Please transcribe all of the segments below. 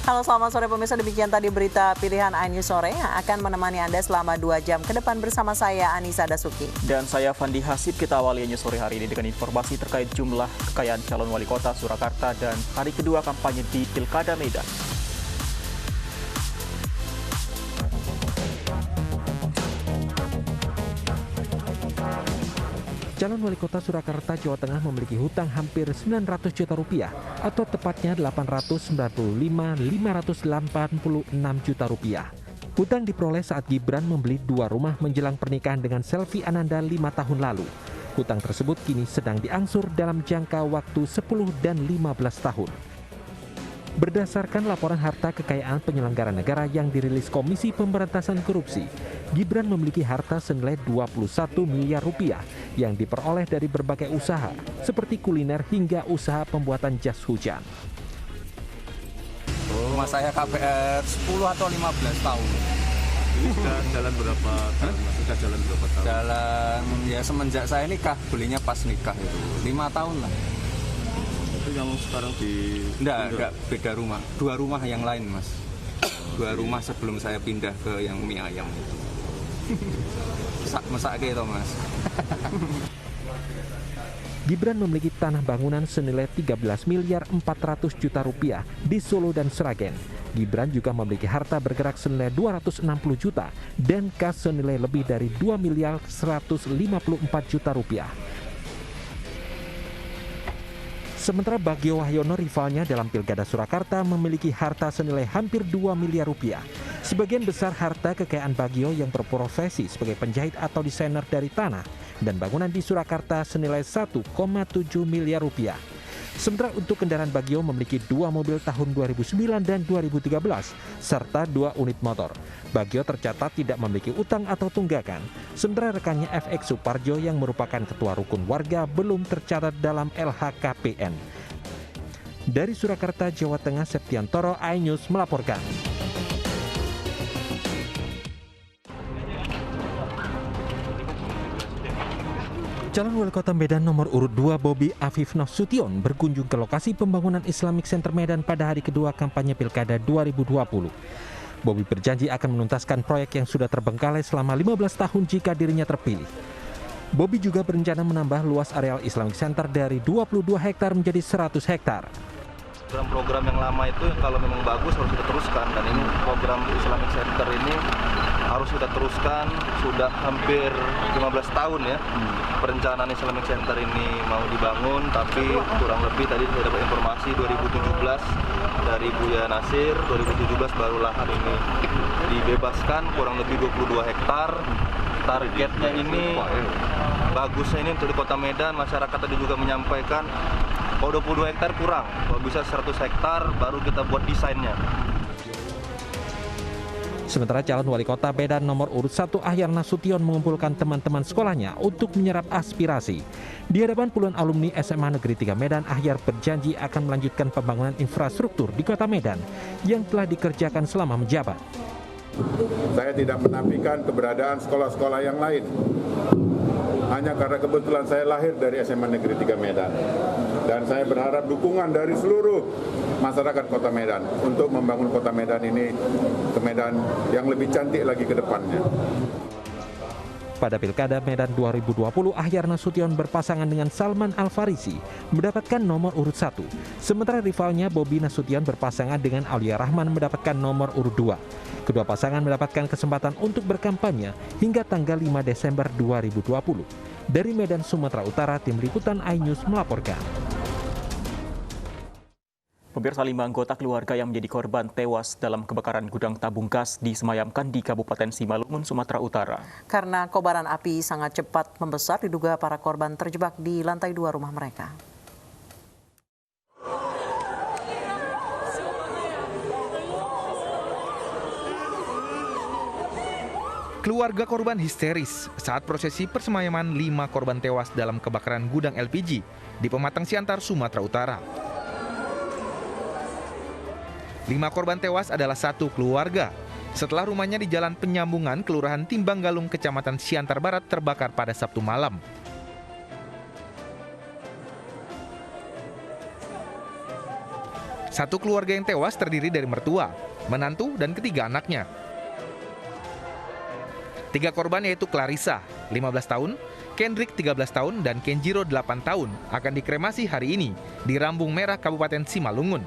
Halo, selamat sore pemirsa. Demikian tadi berita pilihan iNews Sore yang akan menemani Anda selama 2 jam ke depan bersama saya, Anissa Dasuki. Dan saya Fandi Hasib. Kita awali iNews Sore hari ini dengan informasi terkait jumlah kekayaan calon wali kota Surakarta dan hari kedua kampanye di Pilkada Medan. Calon wali kota Surakarta, Jawa Tengah memiliki hutang hampir 900 juta rupiah atau tepatnya 895.586 juta rupiah. Hutang diperoleh saat Gibran membeli 2 rumah menjelang pernikahan dengan Selvi Ananda 5 tahun lalu. Hutang tersebut kini sedang diangsur dalam jangka waktu 10 dan 15 tahun. Berdasarkan laporan harta kekayaan penyelenggara negara yang dirilis Komisi Pemberantasan Korupsi, Gibran memiliki harta senilai 21 miliar rupiah yang diperoleh dari berbagai usaha, seperti kuliner hingga usaha pembuatan jas hujan. Rumah saya KPR 10 atau 15 tahun. Ini sudah jalan berapa tahun? Sudah jalan berapa tahun? Jalan, ya semenjak saya nikah, belinya pas nikah itu, 5 tahun lah. Itu yang sekarang di... Enggak, beda rumah. 2 rumah yang lain, Mas. 2 rumah sebelum saya pindah ke yang mie ayam itu. Masak gitu, Mas. Gibran memiliki tanah bangunan senilai 13 miliar 400 juta rupiah di Solo dan Sragen. Gibran juga memiliki harta bergerak senilai 260 juta dan kas senilai lebih dari 2 miliar 154 juta rupiah. Sementara Bagio Wahyono, rivalnya dalam Pilkada Surakarta, memiliki harta senilai hampir 2 miliar rupiah. Sebagian besar harta kekayaan Bagio yang berprofesi sebagai penjahit atau desainer dari tanah dan bangunan di Surakarta senilai 1,7 miliar rupiah. Sementara untuk kendaraan Bagio memiliki 2 mobil tahun 2009 dan 2013, serta 2 unit motor. Bagio tercatat tidak memiliki utang atau tunggakan, sementara rekannya FX Suparjo yang merupakan ketua rukun warga belum tercatat dalam LHKPN. Dari Surakarta, Jawa Tengah, Septiantoro, iNews melaporkan. Calon wali kota Medan nomor urut 2 Bobi Afif Nasution berkunjung ke lokasi pembangunan Islamic Center Medan pada hari kedua kampanye Pilkada 2020. Bobi berjanji akan menuntaskan proyek yang sudah terbengkalai selama 15 tahun jika dirinya terpilih. Bobi juga berencana menambah luas areal Islamic Center dari 22 hektar menjadi 100 hektar. Program-program yang lama itu kalau memang bagus harus kita teruskan, dan ini program Islamic Center ini harus kita teruskan. Sudah hampir 15 tahun ya perencanaan Islamic Center ini mau dibangun, tapi kurang lebih tadi saya dapat informasi 2017 dari Buya Nasir, 2017 barulah hari ini dibebaskan kurang lebih 22 hektar. Targetnya ini bagusnya ini untuk di kota Medan, masyarakat tadi juga menyampaikan kalau 22 hektar kurang, kalau bisa 100 hektar baru kita buat desainnya. Sementara calon wali kota Medan nomor urut 1 Ahyar Nasution mengumpulkan teman-teman sekolahnya untuk menyerap aspirasi. Di hadapan puluhan alumni SMA Negeri 3 Medan, Ahyar berjanji akan melanjutkan pembangunan infrastruktur di kota Medan yang telah dikerjakan selama menjabat. Saya tidak menafikan keberadaan sekolah-sekolah yang lain. Hanya karena kebetulan saya lahir dari SMA Negeri 3 Medan. Dan saya berharap dukungan dari seluruh masyarakat kota Medan untuk membangun kota Medan ini ke Medan yang lebih cantik lagi ke depannya. Pada Pilkada Medan 2020, Ahyar Nasution berpasangan dengan Salman Al-Farisi mendapatkan nomor urut 1. Sementara rivalnya Bobi Nasution berpasangan dengan Aulia Rahman mendapatkan nomor urut 2. Kedua pasangan mendapatkan kesempatan untuk berkampanye hingga tanggal 5 Desember 2020. Dari Medan, Sumatera Utara, Tim Liputan iNews melaporkan. Pemirsa, 5 anggota keluarga yang menjadi korban tewas dalam kebakaran gudang tabung gas disemayamkan di Kabupaten Simalungun, Sumatera Utara. Karena kobaran api sangat cepat membesar, diduga para korban terjebak di lantai 2 rumah mereka. Keluarga korban histeris saat prosesi persemayaman 5 korban tewas dalam kebakaran gudang LPG di Pematang Siantar, Sumatera Utara. 5 korban tewas adalah satu keluarga setelah rumahnya di Jalan Penyambungan, Kelurahan Timbang Galung, Kecamatan Siantar Barat terbakar pada Sabtu malam. Satu keluarga yang tewas terdiri dari mertua, menantu, dan ketiga anaknya. 3 korban yaitu Clarissa, 15 tahun, Kendrick 13 tahun, dan Kenjiro 8 tahun akan dikremasi hari ini di Rambung Merah, Kabupaten Simalungun.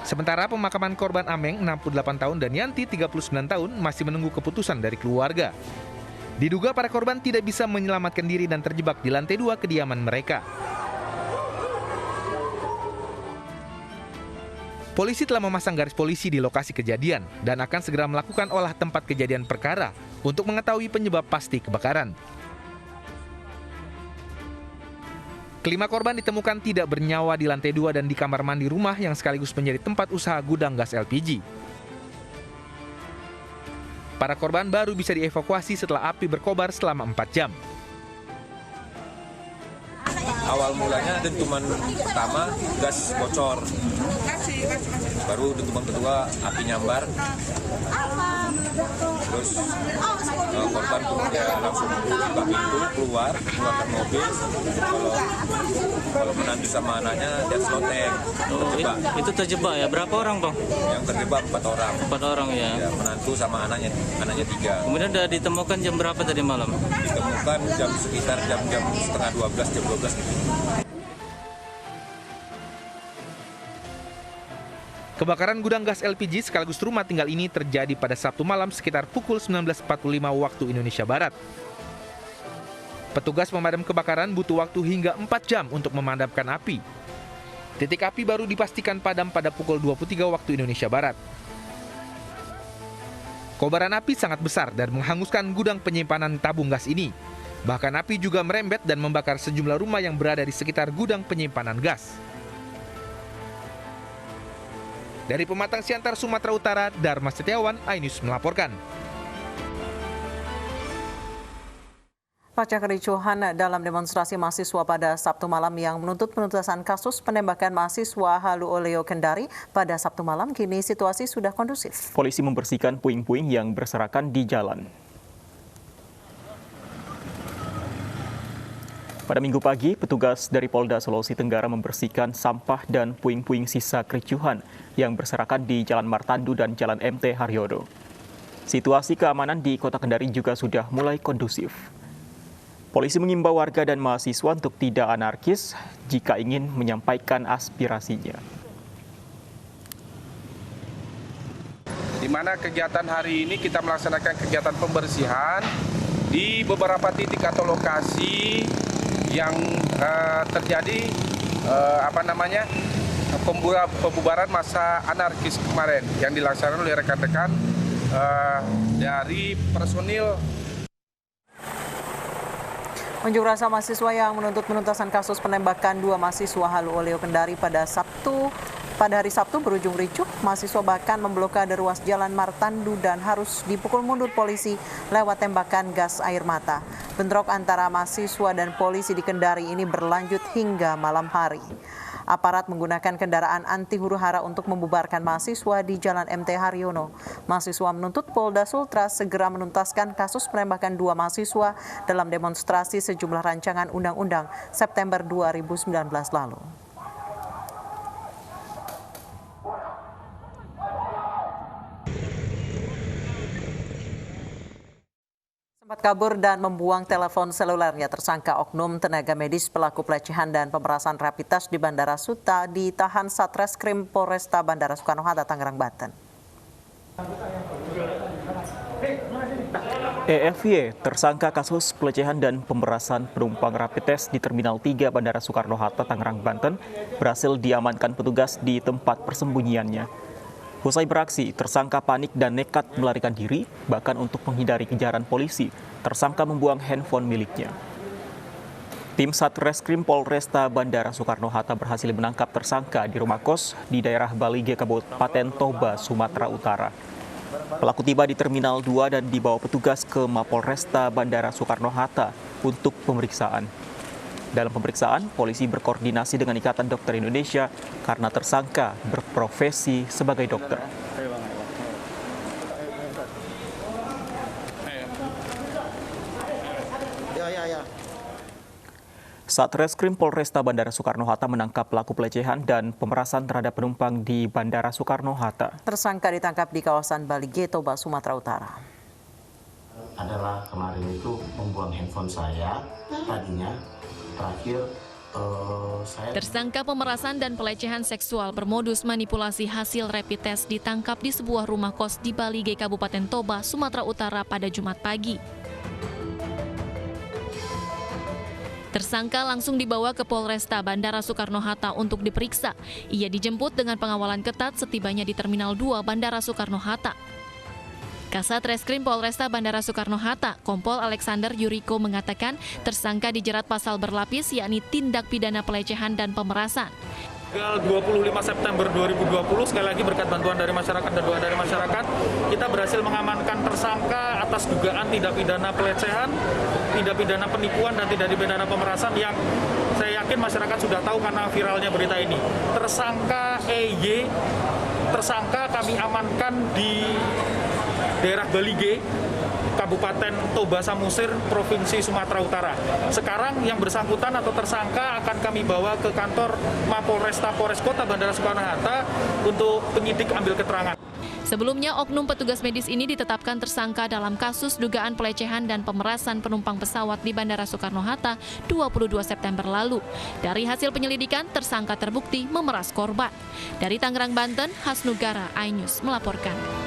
Sementara pemakaman korban Ameng 68 tahun dan Yanti 39 tahun masih menunggu keputusan dari keluarga. Diduga para korban tidak bisa menyelamatkan diri dan terjebak di lantai 2 kediaman mereka. Polisi telah memasang garis polisi di lokasi kejadian dan akan segera melakukan olah tempat kejadian perkara untuk mengetahui penyebab pasti kebakaran. Kelima korban ditemukan tidak bernyawa di lantai 2 dan di kamar mandi rumah yang sekaligus menjadi tempat usaha gudang gas LPG. Para korban baru bisa dievakuasi setelah api berkobar selama 4 jam. Awal mulanya dentuman pertama gas bocor, baru dentuman kedua api nyambar, terus korban dia langsung buka pintu keluarkan mobil. Kalau menantu sama anaknya dia seloteng. Itu terjebak ya? Berapa orang, Bang? Yang terjebak 4 orang. 4 orang ya? Ya, menantu sama anaknya 3. Kemudian udah ditemukan jam berapa tadi malam? Ditemukan sekitar jam setengah 12, jam 12 gitu. Kebakaran gudang gas LPG sekaligus rumah tinggal ini terjadi pada Sabtu malam sekitar pukul 19.45 waktu Indonesia Barat. Petugas pemadam kebakaran butuh waktu hingga 4 jam untuk memadamkan api. Titik api baru dipastikan padam pada pukul 23 waktu Indonesia Barat. Kobaran api sangat besar dan menghanguskan gudang penyimpanan tabung gas ini. Bahkan api juga merembet dan membakar sejumlah rumah yang berada di sekitar gudang penyimpanan gas. Dari Pematang Siantar, Sumatera Utara, Dharma Setiawan, iNews melaporkan. Pasca kericuhan dalam demonstrasi mahasiswa pada Sabtu malam yang menuntut penuntasan kasus penembakan mahasiswa Halu Oleo Kendari pada Sabtu malam, kini situasi sudah kondusif. Polisi membersihkan puing-puing yang berserakan di jalan. Pada Minggu pagi, petugas dari Polda Sulawesi Tenggara membersihkan sampah dan puing-puing sisa kericuhan yang berserakan di Jalan Martandu dan Jalan MT Haryono. Situasi keamanan di Kota Kendari juga sudah mulai kondusif. Polisi mengimbau warga dan mahasiswa untuk tidak anarkis jika ingin menyampaikan aspirasinya. Di mana kegiatan hari ini kita melaksanakan kegiatan pembersihan di beberapa titik atau lokasi yang terjadi pembubaran massa anarkis kemarin yang dilaksanakan oleh rekan-rekan dari personil. Unjuk rasa mahasiswa yang menuntut penuntasan kasus penembakan 2 mahasiswa Halu Oleo Kendari pada hari Sabtu berujung ricuh. Mahasiswa bahkan memblokade ruas Jalan Martandu dan harus dipukul mundur polisi lewat tembakan gas air mata. Bentrok antara mahasiswa dan polisi di Kendari ini berlanjut hingga malam hari. Aparat menggunakan kendaraan anti huru-hara untuk membubarkan mahasiswa di Jalan MT Haryono. Mahasiswa menuntut Polda Sultra segera menuntaskan kasus penembakan 2 mahasiswa dalam demonstrasi sejumlah rancangan undang-undang September 2019 lalu. Sempat kabur dan membuang telepon selulernya, tersangka oknum tenaga medis pelaku pelecehan dan pemerasan rapid test di Bandara Suta ditahan Satreskrim Polresta Bandara Soekarno-Hatta, Tangerang, Banten. EFY, tersangka kasus pelecehan dan pemerasan penumpang rapid test di Terminal 3 Bandara Soekarno-Hatta, Tangerang, Banten, berhasil diamankan petugas di tempat persembunyiannya. Usai beraksi, tersangka panik dan nekat melarikan diri, bahkan untuk menghindari kejaran polisi, tersangka membuang handphone miliknya. Tim Satreskrim Polresta Bandara Soekarno-Hatta berhasil menangkap tersangka di rumah kos di daerah Balige, Kabupaten Toba, Sumatera Utara. Pelaku tiba di Terminal 2 dan dibawa petugas ke Mapolresta Bandara Soekarno-Hatta untuk pemeriksaan. Dalam pemeriksaan, polisi berkoordinasi dengan Ikatan Dokter Indonesia karena tersangka berprofesi sebagai dokter. Satreskrim Polresta Bandara Soekarno-Hatta menangkap pelaku pelecehan dan pemerasan terhadap penumpang di Bandara Soekarno-Hatta. Tersangka ditangkap di kawasan Balige, Toba, Sumatera Utara. Adalah kemarin itu membuang handphone saya, tadinya terakhir Tersangka pemerasan dan pelecehan seksual bermodus manipulasi hasil rapid test ditangkap di sebuah rumah kos di Balige, Kabupaten Toba, Sumatera Utara pada Jumat pagi. Tersangka langsung dibawa ke Polresta Bandara Soekarno-Hatta untuk diperiksa. Ia dijemput dengan pengawalan ketat setibanya di Terminal 2 Bandara Soekarno-Hatta. Kasat Reskrim Polresta Bandara Soekarno-Hatta, Kompol Alexander Yuriko mengatakan tersangka dijerat pasal berlapis yakni tindak pidana pelecehan dan pemerasan. Tanggal 25 September 2020, sekali lagi berkat bantuan dari masyarakat dan doa dari masyarakat, kita berhasil mengamankan tersangka atas dugaan tindak pidana pelecehan, tindak pidana penipuan, dan tindak pidana pemerasan yang saya yakin masyarakat sudah tahu karena viralnya berita ini. Tersangka EY, tersangka kami amankan di daerah Balige, Kabupaten Toba Samosir, Provinsi Sumatera Utara. Sekarang yang bersangkutan atau tersangka akan kami bawa ke kantor Mapolresta Polres Kota Bandara Soekarno-Hatta untuk penyidik ambil keterangan. Sebelumnya, oknum petugas medis ini ditetapkan tersangka dalam kasus dugaan pelecehan dan pemerasan penumpang pesawat di Bandara Soekarno-Hatta 22 September lalu. Dari hasil penyelidikan, tersangka terbukti memeras korban. Dari Tangerang, Banten, Hasnugara, iNews melaporkan.